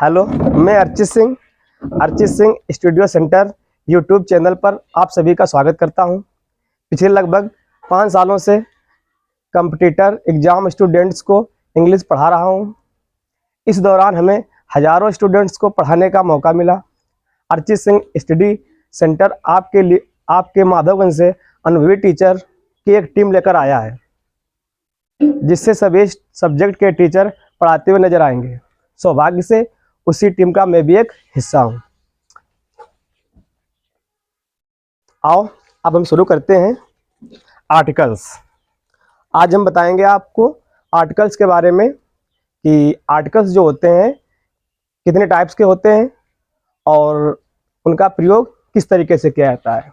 Hello, मैं Archit Singh studio centre YouTube channel पर आप सभी का स्वागत करता हूं। पिछले लगभग 5 सालों से कंपटीटर एग्जाम स्टूडेंट्स को इंग्लिश पढ़ा रहा हूं। इस दौरान हमें हजारों स्टूडेंट्स को पढ़ाने का मौका मिला। अर्चित सिंह स्टडी सेंटर आपके माधवगंज से अनुभवी टीचर की एक टीम लेकर आया है, जिससे सभी सब्जेक्ट के टीचर पढ़ाते हुए नजर आएंगे। सौभाग्य से उसी टीम का मैं भी एक हिस्सा हूं। आओ अब हम शुरू करते हैं। आर्टिकल्स। आज हम बताएंगे आपको आर्टिकल्स के बारे में कि आर्टिकल्स जो होते हैं कितने टाइप्स के होते हैं और उनका प्रयोग किस तरीके से किया जाता है।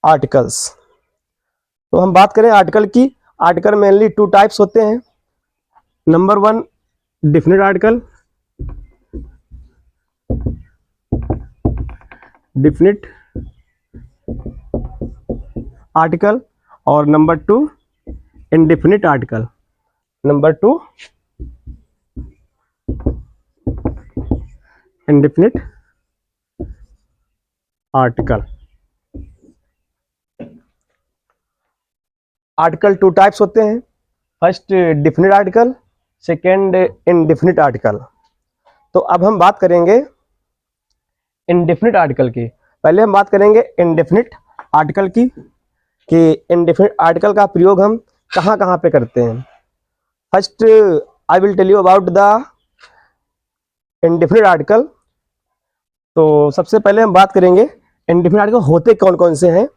आर्टिकल्स। तो हम बात करें आर्टिकल की। आर्टिकल मेनली 2 टाइप्स होते हैं। नंबर 1 डिफिनिट आर्टिकल, और number 2 indefinite article. Number 2 indefinite article. Article 2 types होते हैं। First definite article, second indefinite article. तो अब हम बात करेंगे इंडेफिनिट आर्टिकल की। पहले हम बात करेंगे इंडेफिनिट आर्टिकल की कि इंडेफिनिट आर्टिकल का प्रयोग हम कहाँ कहाँ पे करते हैं। First I will tell you about the indefinite article. तो सबसे पहले हम बात करेंगे इंडेफिनिट आर्टिकल होते कौन कौन से हैं।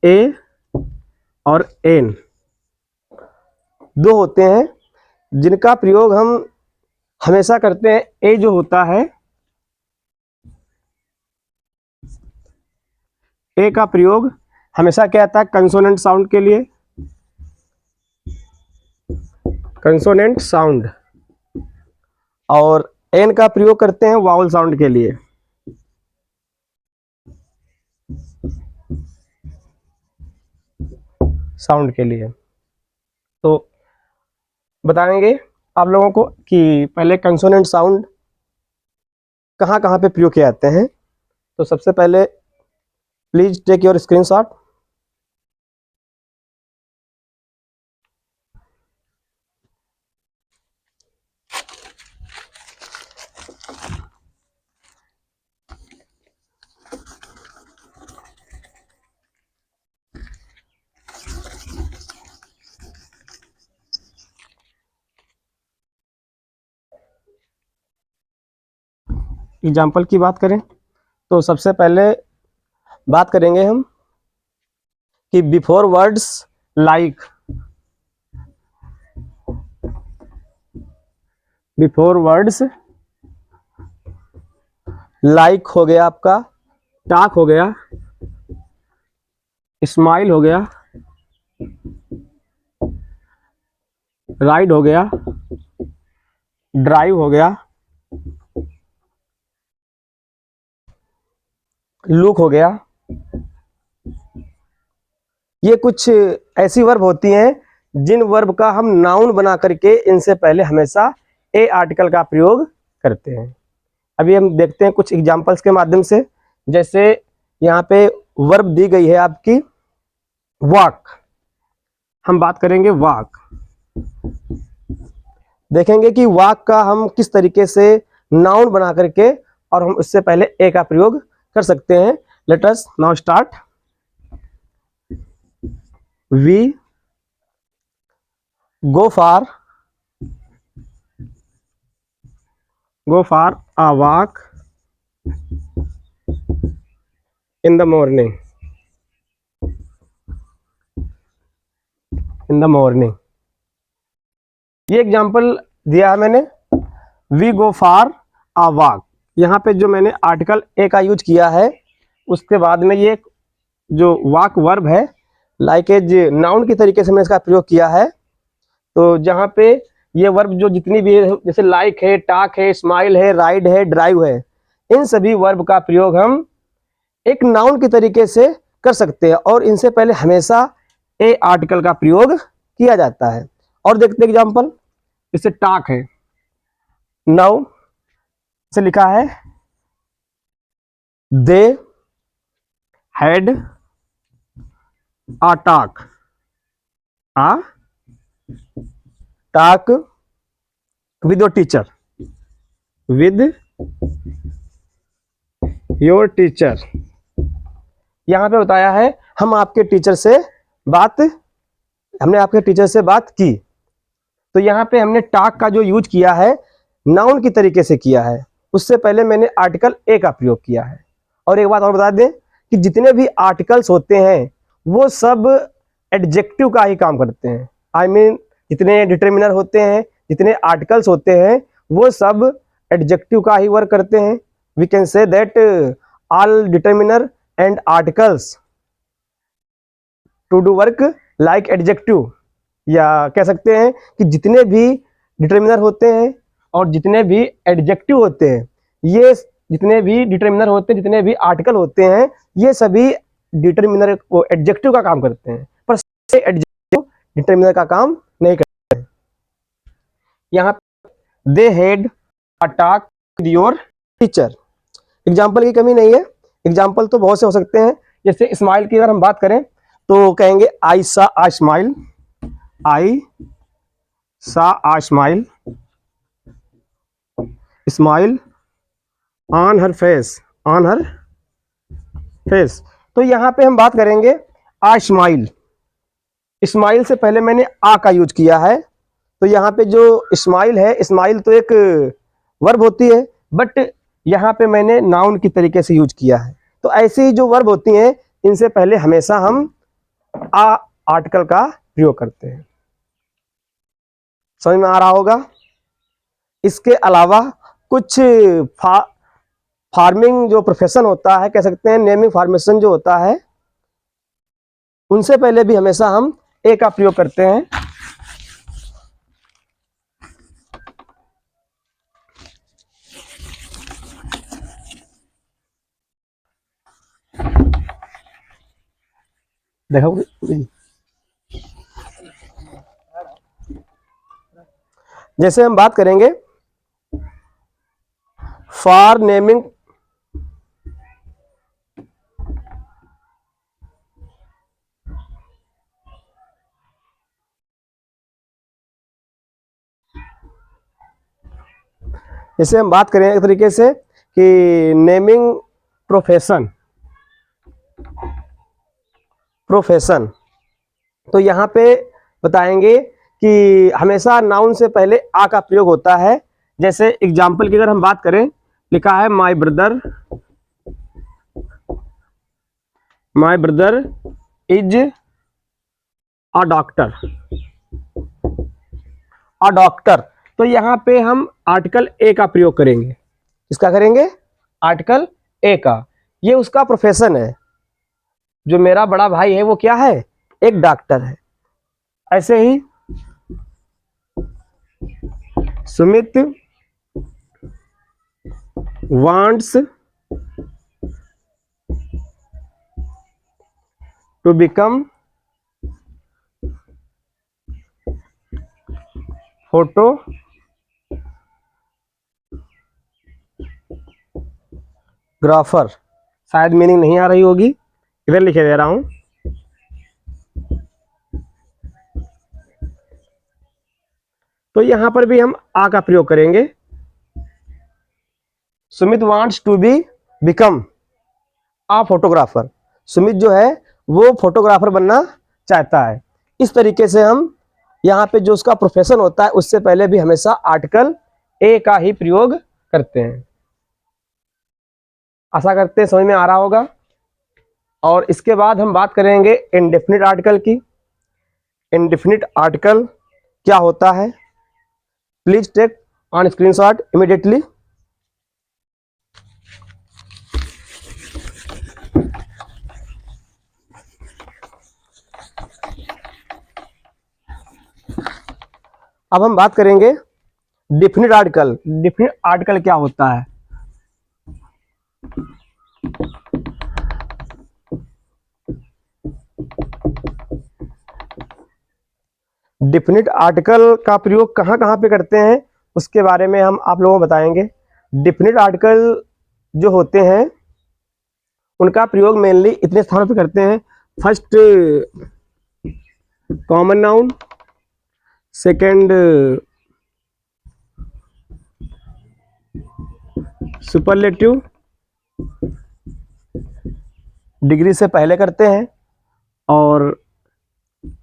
ए और एन 2 होते हैं जिनका प्रयोग हम हमेशा करते हैं। ए जो होता है, ए का प्रयोग हमेशा क्या आता है कंसोनेंट साउंड के लिए, कंसोनेंट साउंड, और एन का प्रयोग करते हैं वावल साउंड के लिए। साउंड के लिए। तो बताएंगे आप लोगों को कि पहले कंसोनेंट साउंड कहाँ कहाँ पे प्रयोग किए जाते हैं। तो सबसे पहले please take your screenshot. Example की बात करें तो सबसे पहले बात करेंगे हम कि before words like, before words like हो गया, आपका टॉक हो गया, स्माइल हो गया, राइड हो गया, ड्राइव हो गया, लुक हो गया। ये कुछ ऐसी वर्ब होती हैं जिन वर्ब का हम नाउन बना करके इनसे पहले हमेशा ए आर्टिकल का प्रयोग करते हैं। अभी हम देखते हैं कुछ एग्जांपल्स के माध्यम से। जैसे यहाँ पे वर्ब दी गई है आपकी वॉक। हम बात करेंगे वॉक। देखेंगे कि वॉक का हम किस तरीके से नाउन बना करके और हम उससे पहले ए का प्रयोग कर सकते हैं। Let us now start. We go for a walk in the morning. ये एग्जांपल दिया है मैंने, we go for a walk. यहाँ पे जो मैंने आर्टिकल ए का यूज किया है, उसके बाद में ये जो वॉक वर्ब है लाइक एज नाउन की तरीके से मैंने इसका प्रयोग किया है। तो जहाँ पे ये वर्ब जो जितनी भी है, जैसे लाइक है, टॉक है, स्माइल है, राइड है, ड्राइव है, इन सभी वर्ब का प्रयोग हम एक नाउन के तरीके से कर सकते हैं और इनसे पहले हमेशा ए आर्टिकल का प्रयोग किया जाता है। और देखते एग्जाम्पल, इससे टाक है, नाउ से लिखा है they had a talk, a talk with your teacher, with your teacher. यहां पे बताया है हम आपके टीचर से बात, हमने आपके टीचर से बात की। तो यहाँ पे हमने टाक का जो यूज किया है नाउन की तरीके से किया है, उससे पहले मैंने आर्टिकल ए का प्रयोग किया है। और एक बात और बता दें कि जितने भी आर्टिकल्स होते हैं वो सब एडजेक्टिव का ही काम करते हैं। आई मीन जितने डिटरमिनर होते हैं, जितने आर्टिकल्स होते हैं, वो सब एडजेक्टिव का ही वर्क करते हैं। We can say that all determiner and articles to do work like adjective, या कह सकते हैं कि जितने भी डिटरमिनर होते हैं और जितने भी एडजेक्टिव होते हैं, ये जितने भी डिटरमिनर होते हैं, जितने भी आर्टिकल होते हैं, ये सभी डिटरमिनर को एडजेक्टिव का काम करते हैं, पर एडजेक्टिव डिटरमिनर का काम नहीं करते हैं। यहाँ they had a talk with your teacher, example की कमी नहीं है, एग्जाम्पल तो बहुत से हो सकते हैं। जैसे स्माइल की अगर हम बात करें तो कहेंगे आई saw a smile, I saw a smile, smile on her face, on her face. तो यहां पे हम बात करेंगे आ स्माइल, स्माइल से पहले मैंने आ का यूज किया है। तो यहाँ पे जो स्माइल है, स्माइल तो एक वर्ब होती है, बट यहाँ पे मैंने नाउन की तरीके से यूज किया है। तो ऐसी ही जो वर्ब होती हैं, इनसे पहले हमेशा हम आ आर्टिकल का प्रयोग करते हैं। समझ में आ रहा होगा। इसके अलावा कुछ फार्मिंग जो प्रोफेशन होता है, कह सकते हैं नेमिंग फॉर्मेशन जो होता है, उनसे पहले भी हमेशा हम ए का प्रयोग करते हैं। देखो जैसे हम बात करेंगे फॉर नेमिंग जैसे हम बात करें एक तरीके से कि नेमिंग प्रोफेशन, प्रोफेशन, तो यहाँ पे बताएंगे कि हमेशा नाउन से पहले आ का प्रयोग होता है। जैसे एग्जाम्पल की अगर हम बात करें, लिखा है my brother is a doctor, a doctor. तो यहाँ पे हम आर्टिकल ए का प्रयोग करेंगे। किसका करेंगे? आर्टिकल ए का। ये उसका प्रोफेशन है। जो मेरा बड़ा भाई है वो क्या है? एक डॉक्टर है। ऐसे ही Sumit wants to become photographer. शायद मीनिंग नहीं आ रही होगी, इधर लिखे दे रहा हूं। तो यहां पर भी हम आ का प्रयोग करेंगे। Sumit wants to be become a photographer. Sumit जो है वो फोटोग्राफर बनना चाहता है। इस तरीके से हम यहाँ पे जो उसका प्रोफेशन होता है उससे पहले भी हमेशा आर्टिकल ए का ही प्रयोग करते हैं। आशा करते हैं समझ में आ रहा होगा। और इसके बाद हम बात करेंगे इंडेफिनिट आर्टिकल की। इंडेफिनिट आर्टिकल क्या होता है? Please take on screenshot immediately. अब हम बात करेंगे डिफिनिट आर्टिकल। डिफिनिट आर्टिकल क्या होता है? डिफिनिट आर्टिकल का प्रयोग कहाँ कहाँ पे करते हैं उसके बारे में हम आप लोगों को बताएंगे। डिफिनिट आर्टिकल जो होते हैं उनका प्रयोग मेनली इतने स्थानों पे करते हैं। First common noun, second superlative, degree से पहले करते हैं, और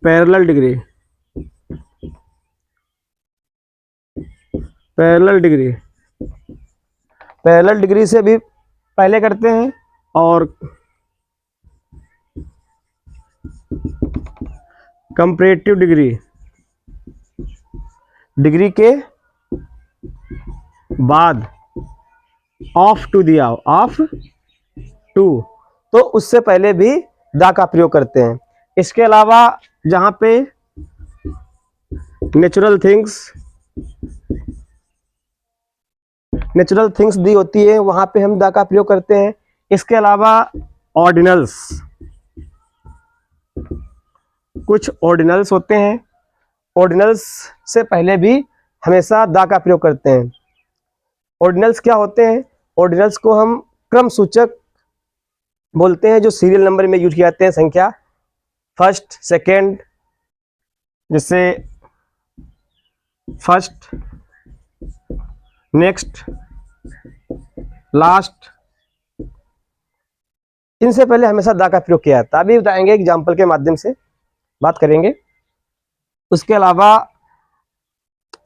parallel degree, parallel degree, parallel degree से भी पहले करते हैं, और कंपैरेटिव डिग्री, डिग्री के बाद ऑफ टू दिया, ऑफ टू, तो उससे पहले भी द का प्रयोग करते हैं। इसके अलावा जहां पे नेचुरल थिंग्स दी होती है वहां पे हम द का प्रयोग करते हैं। इसके अलावा ऑर्डिनल्स, कुछ ऑर्डिनल्स होते हैं, ऑर्डिनल्स से पहले भी हमेशा द का प्रयोग करते हैं। ऑर्डिनल्स क्या होते हैं? ऑर्डिनल्स को हम क्रम सूचक बोलते हैं, जो सीरियल नंबर में यूज किए जाते हैं, संख्या फर्स्ट सेकेंड, जैसे फर्स्ट, नेक्स्ट, लास्ट, इनसे पहले हमेशा द का प्रयोग किया जाता है। अभी बताएंगे, एग्जाम्पल के माध्यम से बात करेंगे। उसके अलावा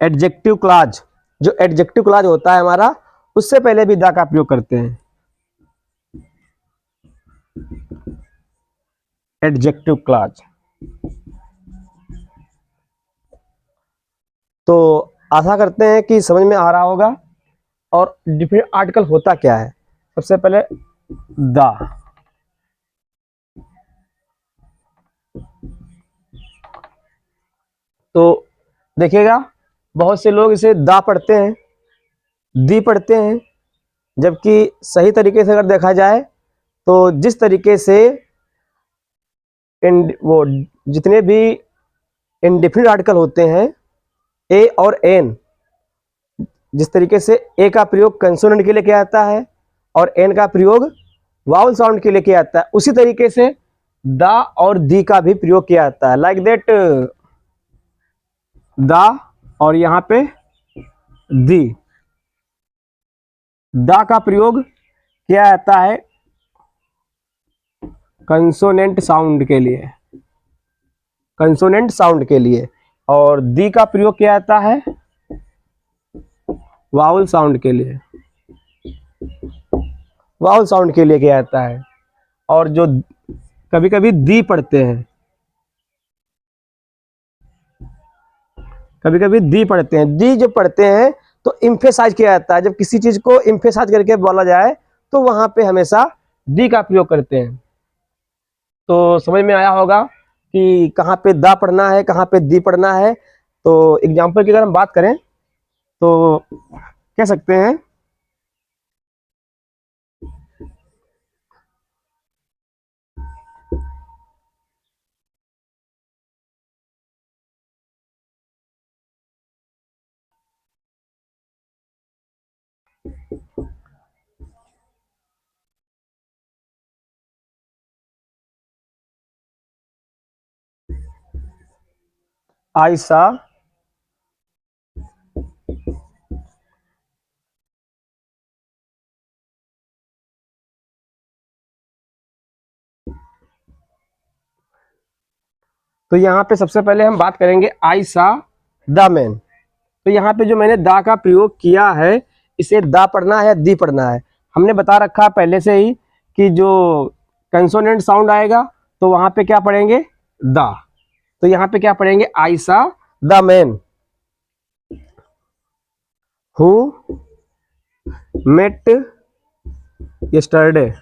एडजेक्टिव क्लॉज, जो एडजेक्टिव क्लॉज होता है हमारा, उससे पहले भी द का प्रयोग करते हैं। एडजेक्टिव क्लॉज, तो आशा करते हैं कि समझ में आ रहा होगा। और डिफिनिट आर्टिकल होता क्या है? सबसे पहले द, तो देखिएगा बहुत से लोग इसे दा पढ़ते हैं, दी पढ़ते हैं, जबकि सही तरीके से अगर देखा जाए तो जिस तरीके से वो जितने भी इंडेफिनिट आर्टिकल होते हैं ए और एन, जिस तरीके से ए का प्रयोग कंसोनेंट के लिए किया जाता है और एन का प्रयोग वाउल साउंड के लिए किया जाता है, उसी तरीके से द और दी का भी प्रयोग किया जाता है। लाइक दैट द और यहाँ पे दी, द का प्रयोग किया जाता है कंसोनेंट साउंड के लिए, कंसोनेंट साउंड के लिए, और दी का प्रयोग किया जाता है वाउल साउंड के लिए, वाउल साउंड के लिए किया जाता है। और जो कभी कभी दी पढ़ते हैं, कभी कभी दी पढ़ते हैं, दी जो पढ़ते हैं तो इम्फेसाइज किया जाता है। जब किसी चीज को इम्फेसाइज करके बोला जाए तो वहां पे हमेशा दी का प्रयोग करते हैं। तो समझ में आया होगा कि कहाँ पे दा पढ़ना है, कहाँ पे दी पढ़ना है। तो एग्जाम्पल की अगर हम बात करें तो कह सकते हैं आयशा तो यहाँ पे सबसे पहले हम बात करेंगे आई सा द मैन। तो यहाँ पे जो मैंने दा का प्रयोग किया है, इसे दा पढ़ना है या दी पढ़ना है। हमने बता रखा पहले से ही कि जो कंसोनेंट साउंड आएगा तो वहां पे क्या पढ़ेंगे? दा। तो यहाँ पे क्या पढ़ेंगे? I saw the man who met yesterday,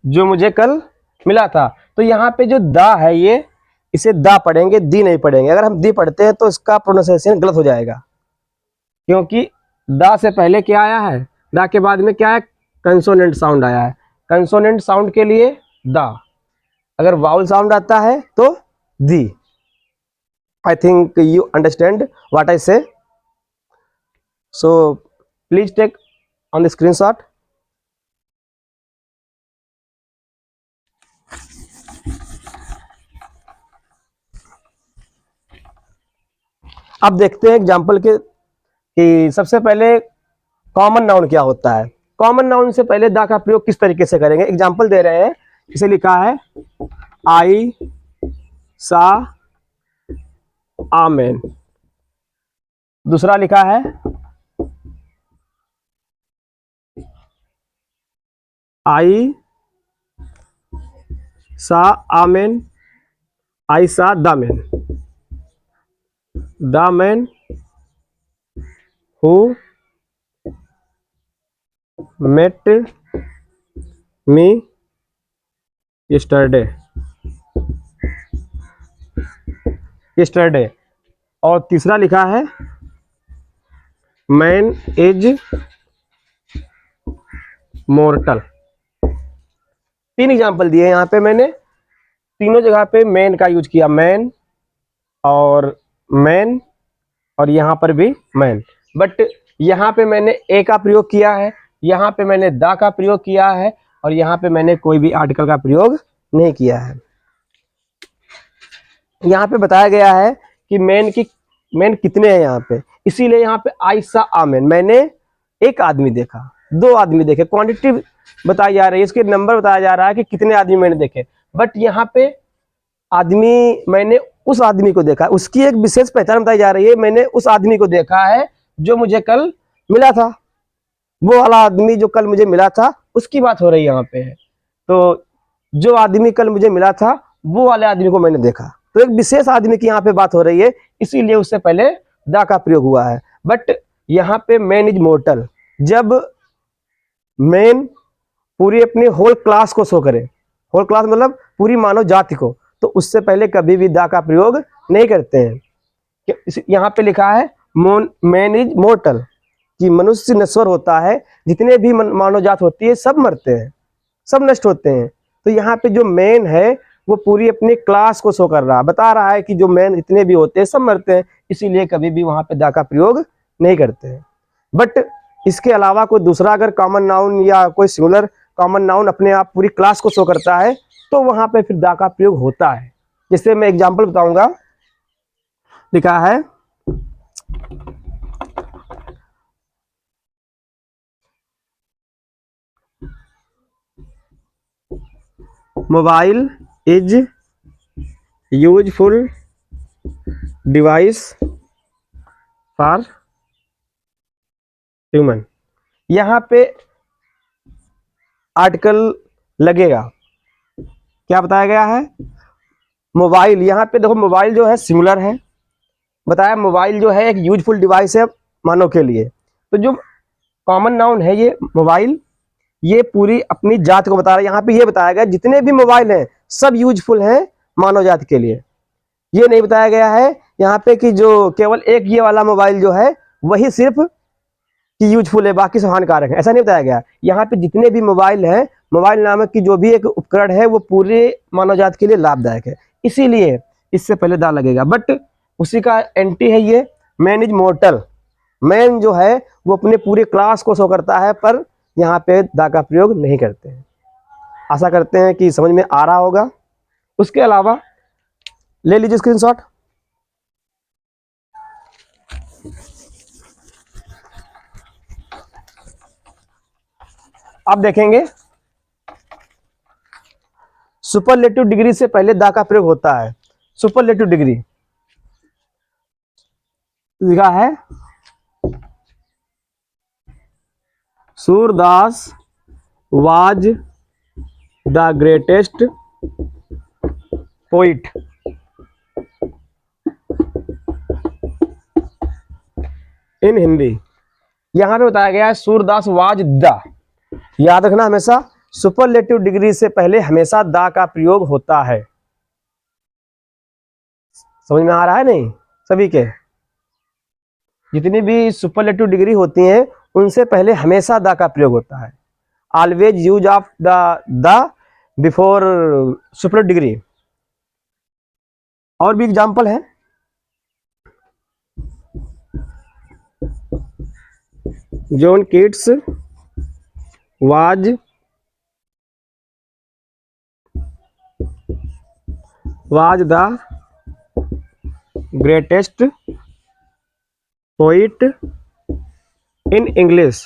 जो मुझे कल मिला था। तो यहाँ पे जो दा है ये, इसे दा पढ़ेंगे, दी नहीं पढ़ेंगे। अगर हम दी पढ़ते हैं तो इसका प्रोनाउंसिएशन गलत हो जाएगा, क्योंकि दा से पहले क्या आया है, दा के बाद में क्या है? कंसोनेंट साउंड आया है। कंसोनेंट साउंड के लिए दा, अगर वाउल साउंड आता है तो दी। I think you understand what I say. So please take on the screenshot. अब देखते हैं एग्जाम्पल के कि सबसे पहले कॉमन नाउन क्या होता है। कॉमन नाउन से पहले दा का प्रयोग किस तरीके से करेंगे। एग्जाम्पल दे रहे हैं, इसे लिखा है आई सा आमेन। दूसरा लिखा है आई सा आमेन, आई सा दामेन, दामेन who met me yesterday, yesterday। और तीसरा लिखा है मैन इज मॉर्टल। तीन एग्जाम्पल दिए यहाँ पे मैंने, तीनों जगह पे मैन का यूज किया, मैन और यहाँ पर भी मैन। बट यहाँ पे मैंने ए का प्रयोग किया है, यहाँ पे मैंने दा का प्रयोग किया है, और यहाँ पे मैंने कोई भी आर्टिकल का प्रयोग नहीं किया है। यहाँ पे बताया गया है कि मैन कितने हैं यहाँ पे, इसीलिए यहाँ पे आई सा आमेन, मैंने एक आदमी देखा, दो आदमी देखे, क्वांटिटी बताई जा रही है, इसके नंबर बताया जा रहा है कि कितने आदमी मैंने देखे। बट यहाँ पे आदमी, मैंने उस आदमी को देखा, उसकी एक विशेष पहचान बताई जा रही है, मैंने उस आदमी को देखा है जो मुझे कल मिला था, वो वाला आदमी जो कल मुझे मिला था उसकी बात हो रही है यहाँ पे है। तो जो आदमी कल मुझे मिला था वो वाले आदमी को मैंने देखा, तो एक विशेष आदमी की यहाँ पे बात हो रही है, इसीलिए उससे पहले दा का प्रयोग हुआ है। बट यहाँ पे मैन इज मॉर्टल, जब मैन पूरी अपनी होल क्लास को शो करे, होल क्लास मतलब पूरी मानव जाति को, तो उससे पहले कभी भी दा का प्रयोग नहीं करते हैं। यहाँ पे लिखा है मैन इज मॉर्टल, कि मनुष्य नश्वर होता है, जितने भी मानव जात होती है सब मरते हैं, सब नष्ट होते हैं। तो यहाँ पे जो मैन है वो पूरी अपनी क्लास को शो कर रहा है, बता रहा है कि जो मैन जितने भी होते हैं सब मरते हैं, इसीलिए कभी भी वहां पे दा का प्रयोग नहीं करते हैं। बट इसके अलावा कोई दूसरा अगर कॉमन नाउन या कोई सिंगुलर कॉमन नाउन अपने आप पूरी क्लास को शो करता है तो वहां पे फिर दा का प्रयोग होता है। जैसे मैं एग्जाम्पल बताऊंगा, लिखा है mobile is useful device for human. यहाँ पे आर्टिकल लगेगा, क्या बताया गया है, मोबाइल। यहाँ पे देखो मोबाइल जो है सिंगुलर है, बताया मोबाइल जो है एक यूजफुल डिवाइस है मानव के लिए। तो जो कॉमन नाउन है ये मोबाइल, ये पूरी अपनी जात को बता रहा है। यहाँ पे ये बताया गया जितने भी मोबाइल हैं सब यूजफुल हैं मानव जाति के लिए। ये नहीं बताया गया है यहाँ पे कि जो केवल एक ये वाला मोबाइल जो है वही सिर्फ कि यूजफुल है, बाकी सब हानिकारक है, ऐसा नहीं बताया गया। यहाँ पे जितने भी मोबाइल हैं, मोबाइल नामक की जो भी एक उपकरण है वो पूरे मानव जाति के लिए लाभदायक है, इसीलिए इससे पहले दा लगेगा। बट उसी का एंटी है ये मैन इज मॉर्टल, मैन जो है वो अपने पूरे क्लास को शो करता है, पर यहाँ पे दा का प्रयोग नहीं करते हैं। आशा करते हैं कि समझ में आ रहा होगा। उसके अलावा ले लीजिए स्क्रीनशॉट। आप देखेंगे सुपरलेटिव डिग्री से पहले दा का प्रयोग होता है। सुपरलेटिव डिग्री लिखा है Surdas was the greatest poet. In Hindi यहां पे बताया गया है सूरदास वाज द, याद रखना हमेशा सुपरलेटिव डिग्री से पहले हमेशा दा का प्रयोग होता है। समझ में आ रहा है नहीं सभी के, जितनी भी सुपरलेटिव डिग्री होती हैं उनसे पहले हमेशा दा का प्रयोग होता है। Always use of the before superlative degree. और भी एग्जाम्पल है, John Keats was the greatest poet in English।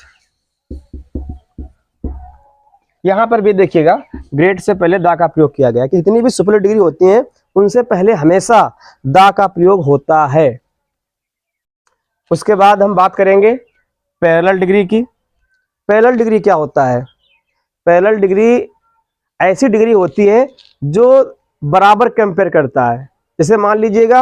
यहां पर भी देखिएगा ग्रेट से पहले दा का प्रयोग किया गया कि जितनी भी सुपर डिग्री होती हैं उनसे पहले हमेशा दा का प्रयोग होता है। उसके बाद हम बात करेंगे पैरेलल डिग्री की। पैरेलल डिग्री क्या होता है? पैरेलल डिग्री ऐसी डिग्री होती है जो बराबर कंपेयर करता है। जैसे मान लीजिएगा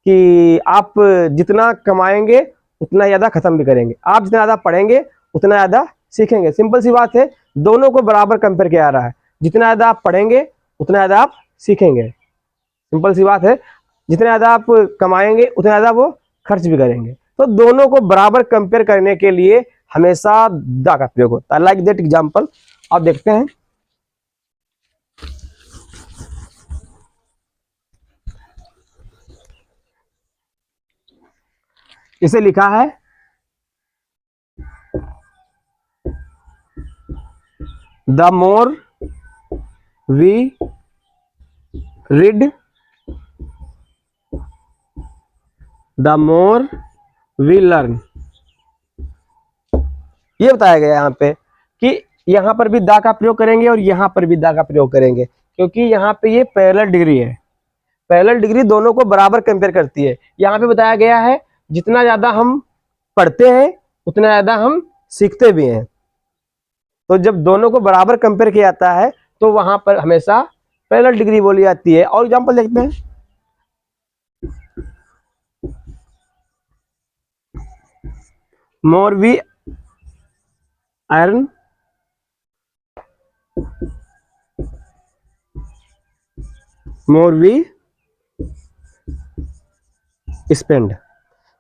कि आप जितना कमाएंगे उतना ज़्यादा खत्म भी करेंगे, आप जितना ज़्यादा पढ़ेंगे उतना ज़्यादा सीखेंगे। सिंपल सी बात है, दोनों को बराबर कंपेयर किया जा रहा है। जितना ज़्यादा आप पढ़ेंगे उतना ज़्यादा आप सीखेंगे। सिंपल सी बात है, जितना ज़्यादा आप कमाएंगे उतना ज़्यादा वो खर्च भी करेंगे। तो दोनों को बराबर कंपेयर करने के लिए हमेशा दा का प्रयोग होता है। लाइक दैट एग्जाम्पल आप देखते हैं, इसे लिखा है the more we read the more we learn. ये बताया गया यहाँ पे कि यहाँ पर भी दा का प्रयोग करेंगे और यहाँ पर भी दा का प्रयोग करेंगे, क्योंकि यहाँ पे ये पैरेलल डिग्री है। पैरेलल डिग्री दोनों को बराबर कंपेयर करती है। यहाँ पे बताया गया है जितना ज्यादा हम पढ़ते हैं उतना ज्यादा हम सीखते भी हैं। तो जब दोनों को बराबर कंपेयर किया जाता है तो वहां पर हमेशा पैरेलल डिग्री बोली जाती है। और एग्जांपल देखते हैं, more we earn more we spend.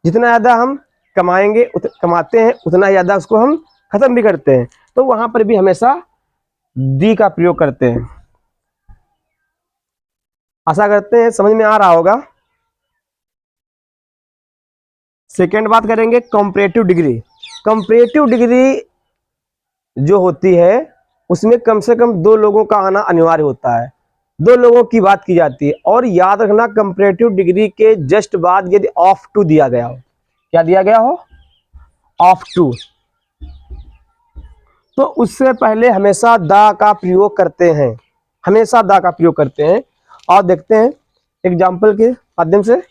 जितना ज्यादा हम कमाएंगे कमाते हैं उतना ज्यादा उसको हम खत्म भी करते हैं। तो वहां पर भी हमेशा दी का प्रयोग करते हैं। आशा करते हैं समझ में आ रहा होगा। सेकेंड बात करेंगे कंपैरेटिव डिग्री। कंपैरेटिव डिग्री जो होती है उसमें कम से कम दो लोगों का आना अनिवार्य होता है, दो लोगों की बात की जाती है। और याद रखना, कंपैरेटिव डिग्री के जस्ट बाद यदि ऑफ टू दिया गया हो, क्या दिया गया हो? ऑफ टू, तो उससे पहले हमेशा दा का प्रयोग करते हैं, हमेशा दा का प्रयोग करते हैं। और देखते हैं एग्जाम्पल के माध्यम से,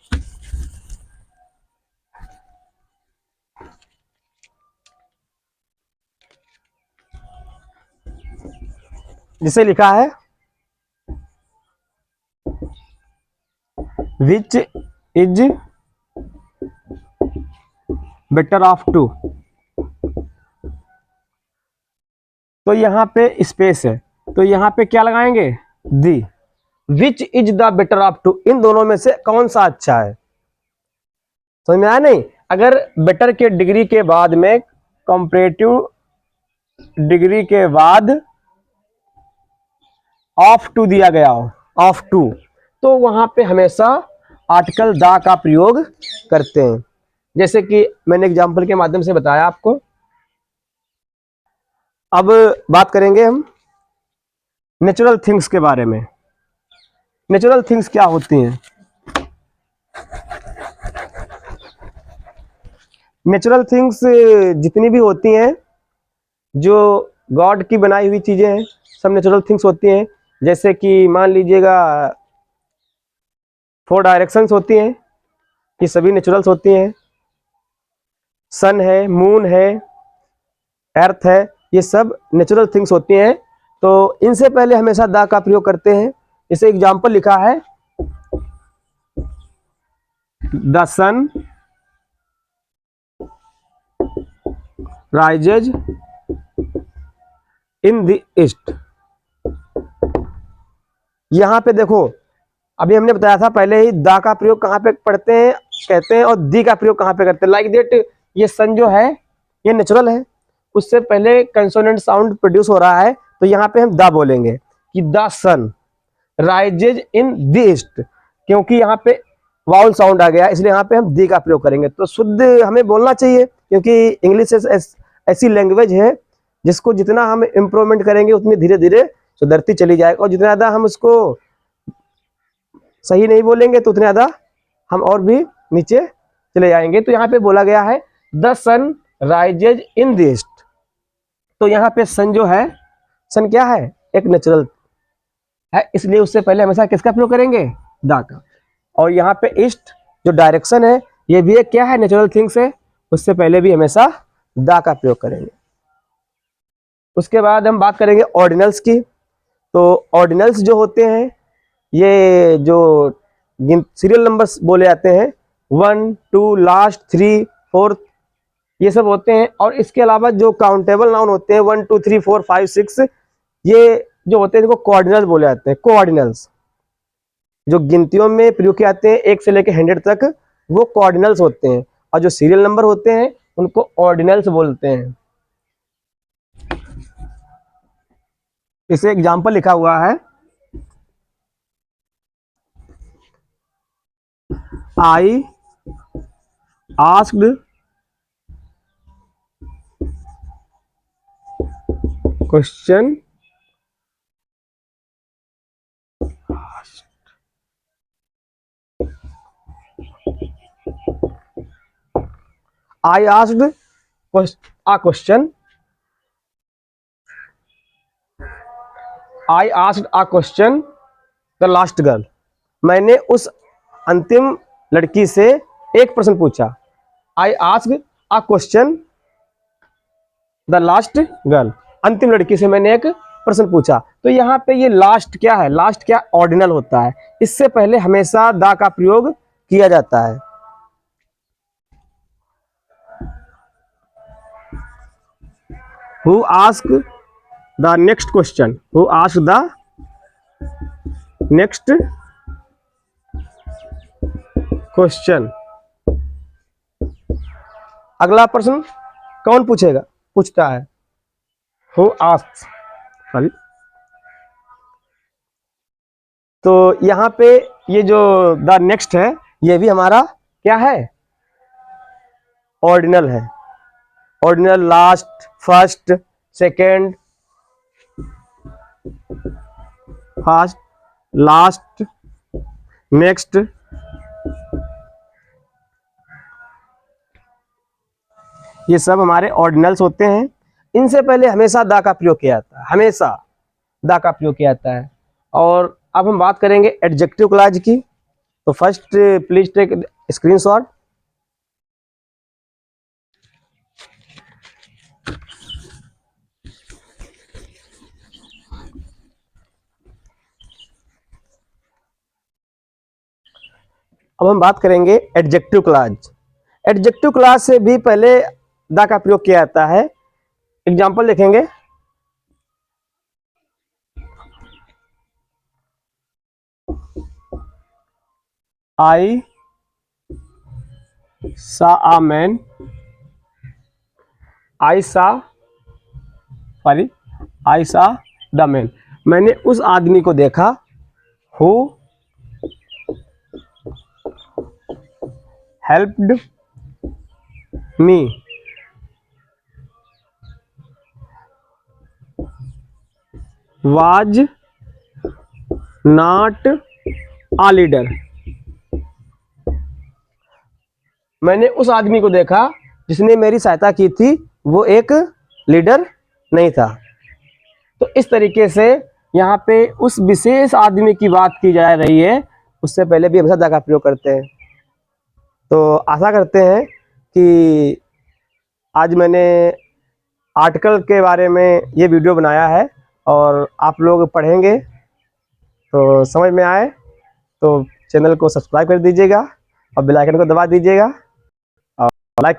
जिसे लिखा है which is better of two. तो यहाँ पे स्पेस है, तो यहाँ पे क्या लगाएंगे? The. Which is the better of two, इन दोनों में से कौन सा अच्छा है? समझ में आया नहीं? अगर बेटर के डिग्री के बाद में कंपैरेटिव डिग्री के बाद ऑफ टू दिया गया हो, ऑफ टू, तो वहां पे हमेशा आर्टिकल द का प्रयोग करते हैं। जैसे कि मैंने एग्जाम्पल के माध्यम से बताया आपको। अब बात करेंगे हम नेचुरल थिंग्स के बारे में। नेचुरल थिंग्स क्या होती हैं? नेचुरल थिंग्स जितनी भी होती हैं, जो गॉड की बनाई हुई चीजें हैं, सब नेचुरल थिंग्स होती हैं। जैसे कि मान लीजिएगा 4 डायरेक्शंस होती हैं, ये सभी नेचुरल्स होती हैं। सन है, मून है, अर्थ है, ये सब नेचुरल थिंग्स होती हैं। तो इनसे पहले हमेशा दा का प्रयोग करते हैं। जैसे एग्जाम्पल लिखा है, the sun rises in the east. यहां पे देखो, अभी हमने बताया था पहले ही दा का प्रयोग कहां पे पढ़ते हैं, कहते हैं, और दी का प्रयोग कहां पे करते हैं। लाइक दैट ये सन जो है ये नेचुरल है, उससे पहले कंसोनेंट साउंड प्रोड्यूस हो रहा है, तो यहाँ पे हम दा बोलेंगे कि the sun rises in the east. क्योंकि यहाँ पे वाउल साउंड आ गया, इसलिए यहाँ पे हम दी का प्रयोग करेंगे। तो शुद्ध हमें बोलना चाहिए, क्योंकि इंग्लिश ऐसी लैंग्वेज है जिसको जितना हम इम्प्रूवमेंट करेंगे उतनी धीरे धीरे सुधरती चली जाएगी, और जितना ज़्यादा हम उसको सही नहीं बोलेंगे तो उतना ज़्यादा हम और भी नीचे चले जाएंगे। तो यहाँ पे बोला गया है the sun rises in the east. तो यहाँ पे सन जो है, सन क्या है, एक नेचुरल है, इसलिए उससे पहले हमेशा किसका प्रयोग करेंगे, द का। और यहाँ पे ईस्ट जो डायरेक्शन है ये भी एक क्या है, नेचुरल थिंग्स है, उससे पहले भी हमेशा द का प्रयोग करेंगे। उसके बाद हम बात करेंगे ऑर्डिनल्स की। तो ऑर्डिनल्स जो होते हैं, ये जो सीरियल नंबर्स बोले जाते हैं, 1 2 लास्ट 3 4 ये सब होते हैं। और इसके अलावा जो काउंटेबल नाउन होते हैं 1 2 3 4 5 6 ये जो होते हैं इनको कोऑर्डिनल्स बोले जाते हैं। कोऑर्डिनल्स जो गिनतियों में प्रयोग किए जाते हैं 1 से लेकर 100 तक, वो कोऑर्डिनल्स होते हैं। और जो सीरियल नंबर होते हैं उनको ऑर्डिनल्स बोलते हैं। इसे एग्जाम्पल लिखा हुआ है, I asked question I asked a question. I asked a question the last girl. मैंने उस अंतिम लड़की से एक प्रश्न पूछा। I asked a question the last girl. अंतिम लड़की से मैंने एक प्रश्न पूछा। तो यहाँ पे ये लास्ट क्या है, लास्ट क्या ऑर्डिनल होता है, इससे पहले हमेशा द का प्रयोग किया जाता है। Who asked the next question? Who asked the next question? अगला प्रश्न कौन पूछेगा, पूछता है, Who asks? सॉरी। तो यहाँ पे ये जो द नेक्स्ट है ये भी हमारा क्या है, ऑर्डिनल है। Ordinal last, first, second, first, last, next, ये सब हमारे ऑर्डिनल्स होते हैं। इनसे पहले हमेशा द का प्रयोग किया जाता है, हमेशा द का प्रयोग किया जाता है। और अब हम बात करेंगे एडजेक्टिव क्लॉज की। तो फर्स्ट प्लीज टेक स्क्रीनशॉट। अब हम बात करेंगे एडजेक्टिव क्लॉज। एडजेक्टिव क्लॉज से भी पहले द का प्रयोग किया जाता है। एग्जाम्पल देखेंगे, आई सा a man, I saw the man. मैंने उस आदमी को देखा, who helped me. Was not a leader. मैंने उस आदमी को देखा जिसने मेरी सहायता की थी, वो एक लीडर नहीं था। तो इस तरीके से यहाँ पे उस विशेष आदमी की बात की जा रही है, उससे पहले भी हमेशा द का प्रयोग करते हैं। तो आशा करते हैं कि आज मैंने आर्टिकल के बारे में ये वीडियो बनाया है और आप लोग पढ़ेंगे तो समझ में आए तो चैनल को सब्सक्राइब कर दीजिएगा और बेल आइकन को दबा दीजिएगा और लाइक